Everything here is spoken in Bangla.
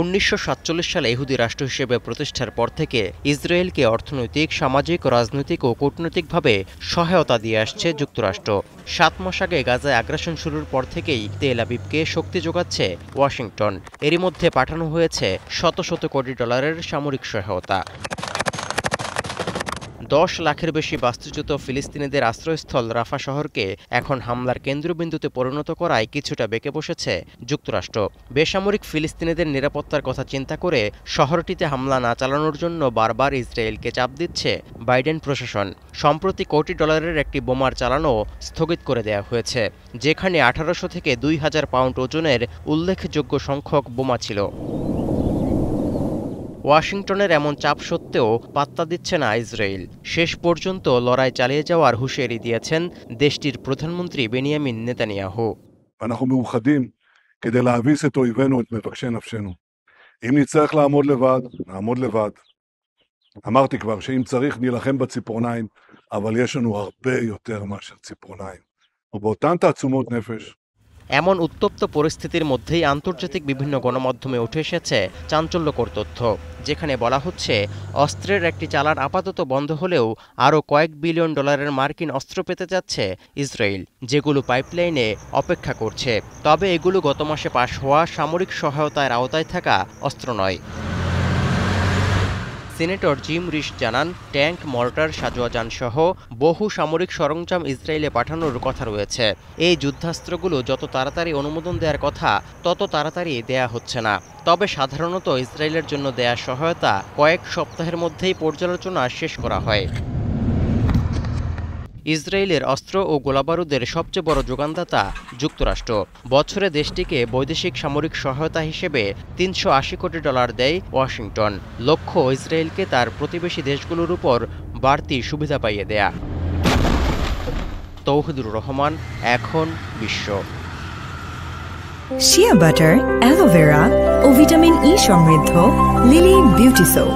1947 সালে ইহুদি রাষ্ট্র হিসেবে প্রতিষ্ঠার পর থেকে ইসরায়েলকে অর্থনৈতিক, সামাজিক, রাজনৈতিক ও কূটনৈতিকভাবে সহায়তা দিয়ে আসছে যুক্তরাষ্ট্র। 7 মাস আগে গাজায় আগ্রাসন শুরুর পর থেকেই তেল আবিবকে শক্তি যোগাচ্ছে ওয়াশিংটন। এরই মধ্যে পাঠানো হয়েছে শত শত কোটি ডলারের সামরিক সহায়তা। 10 লাখের বেশি বাস্তুচ্যুত ফিলিস্তিনিদের আশ্রয়স্থল রাফা শহরকে এখন হামলার কেন্দ্রবিন্দুতে পরিণত করায় কিছুটা বেঁকে বসেছে যুক্তরাষ্ট্র। বেসামরিক ফিলিস্তিনিদের নিরাপত্তার কথা চিন্তা করে শহরটিতে হামলা না চালানোর জন্য বারবার ইসরায়েলকে চাপ দিচ্ছে বাইডেন প্রশাসন। সম্প্রতি কোটি ডলারের একটি বোমার চালানো স্থগিত করে দেওয়া হয়েছে, যেখানে 1800 থেকে 2000 পাউন্ড ওজনের উল্লেখযোগ্য সংখ্যক বোমা ছিল। ওয়াশিংটনের এমন চাপ সত্ত্বেও পাত্তা দিচ্ছে না ইসরায়েল। শেষ পর্যন্ত লড়াই চালিয়ে যাওয়ার হুঁশিয়ারি দিয়েছেন দেশটির প্রধানমন্ত্রী বেনিয়ামিন নেতানিয়াহু। אנחנו מאוחדים כדי להביס את אויבינו, את מבקשי נפשנו. אם נצטרך לעמוד לבד, נעמוד לבד. אמרתי כבר שאם צריך נילחם בציפורניים, אבל יש לנו הרבה יותר מאשר ציפורניים. ובאותן תעצומות נפש, এমন উত্তপ্ত পরিস্থিতির মধ্যেই আন্তর্জাতিক বিভিন্ন গণমাধ্যমে উঠে এসেছে চাঞ্চল্যকর তথ্য, যেখানে বলা হচ্ছে অস্ত্রের একটি চালান আপাতত বন্ধ হলেও আরও কয়েক বিলিয়ন ডলারের মার্কিন অস্ত্র পেতে যাচ্ছে ইসরায়েল, যেগুলো পাইপলাইনে অপেক্ষা করছে। তবে এগুলো গত মাসে পাশ হওয়া সামরিক সহায়তার আওতায় থাকা অস্ত্র নয়। সিনেটর জিম রিশ জানান, ট্যাঙ্ক, মর্টার, সাঁজোয়া যানসহ বহু সামরিক সরঞ্জাম ইসরায়েলে পাঠানোর কথা রয়েছে। এই যুদ্ধাস্ত্রগুলো যত তাড়াতাড়ি অনুমোদন দেওয়ার কথা তত তাড়াতাড়ি দেয়া হচ্ছে না। তবে সাধারণত ইসরায়েলের জন্য দেয়া সহায়তা কয়েক সপ্তাহের মধ্যেই পর্যালোচনা শেষ করা হয়। ইসরায়েলের অস্ত্র ও গোলাবারুদের সবচেয়ে বড় যোগানদাতা যুক্তরাষ্ট্র। বছরে দেশটিকে বৈদেশিক সামরিক সহায়তা হিসেবে 380 কোটি ডলার দেয় ওয়াশিংটন। লক্ষ্য ইসরায়েলকে তার প্রতিবেশী দেশগুলোর উপর বাড়তি সুবিধা পাইয়ে দেয়া। তৌহিদুর রহমান, এখন বিশ্ব। শিয়া বাটার, অ্যালোভেরা ও ভিটামিন ই সমৃদ্ধ লিলি বিউটি সোপ।